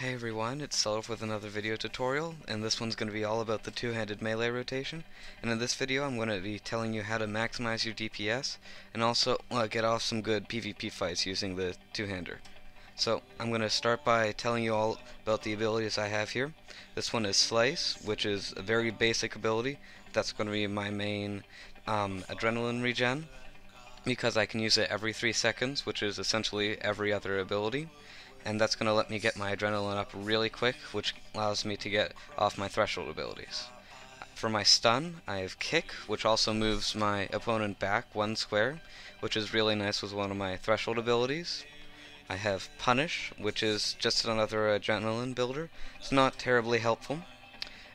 Hey everyone, it's Self with another video tutorial, and this one's going to be all about the two-handed melee rotation. And in this video I'm going to be telling you how to maximize your DPS, and also get off some good PvP fights using the two-hander. So I'm going to start by telling you all about the abilities I have here. This one is Slice, which is a very basic ability. That's going to be my main adrenaline regen, because I can use it every 3 seconds, which is essentially every other ability. And that's going to let me get my adrenaline up really quick, which allows me to get off my threshold abilities. For my stun, I have Kick, which also moves my opponent back 1 square, which is really nice with one of my threshold abilities. I have Punish, which is just another adrenaline builder. It's not terribly helpful.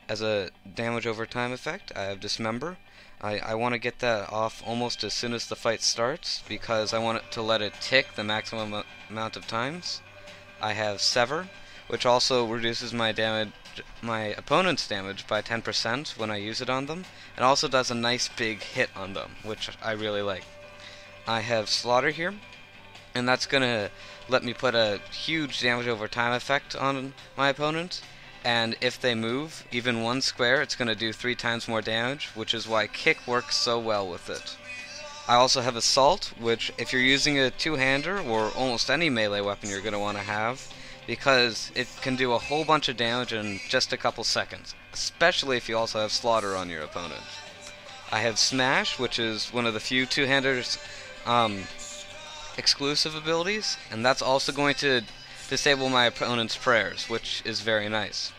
As a damage over time effect, I have Dismember. I want to get that off almost as soon as the fight starts, because I want to let it tick the maximum amount of times. I have Sever, which also reduces my opponent's damage by 10% when I use it on them, and also does a nice big hit on them, which I really like. I have Slaughter here, and that's going to let me put a huge damage over time effect on my opponent, and if they move even 1 square, it's going to do 3 times more damage, which is why Kick works so well with it. I also have Assault, which if you're using a two-hander or almost any melee weapon you're going to want to have, because it can do a whole bunch of damage in just a couple seconds, especially if you also have Slaughter on your opponent. I have Smash, which is one of the few two-handers exclusive abilities, and that's also going to disable my opponent's prayers, which is very nice.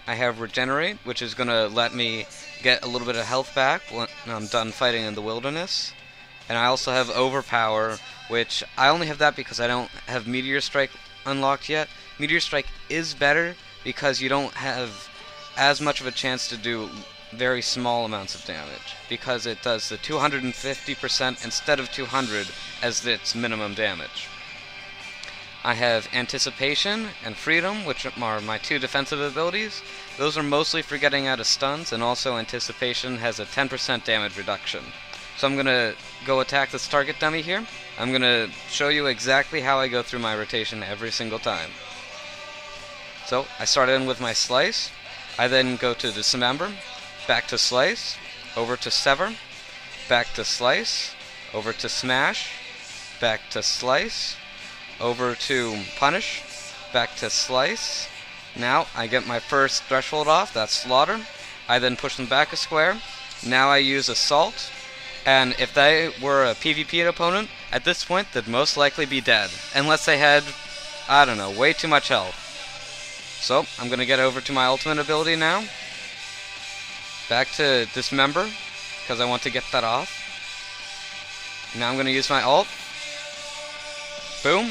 I have Regenerate, which is going to let me get a little bit of health back when I'm done fighting in the wilderness. And I also have Overpower, which I only have that because I don't have Meteor Strike unlocked yet. Meteor Strike is better because you don't have as much of a chance to do very small amounts of damage, because it does the 250% instead of 200 as its minimum damage. I have Anticipation and Freedom, which are my 2 defensive abilities. Those are mostly for getting out of stuns, and also Anticipation has a 10% damage reduction. So I'm going to go attack this target dummy here. I'm going to show you exactly how I go through my rotation every single time. So I start in with my Slice. I then go to Dismember, back to Slice, over to Sever, back to Slice, over to Smash, back to Slice, over to Punish, back to Slice. Now I get my first threshold off, that's Slaughter. I then push them back a square. Now I use Assault. And if they were a PvP opponent, at this point, they'd most likely be dead. Unless they had, I don't know, way too much health. So, I'm going to get over to my ultimate ability now. Back to Dismember, because I want to get that off. Now I'm going to use my ult. Boom.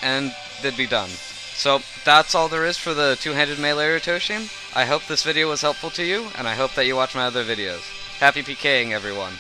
And they'd be done. So, that's all there is for the two-handed melee rotation. I hope this video was helpful to you, and I hope that you watch my other videos. Happy PKing, everyone.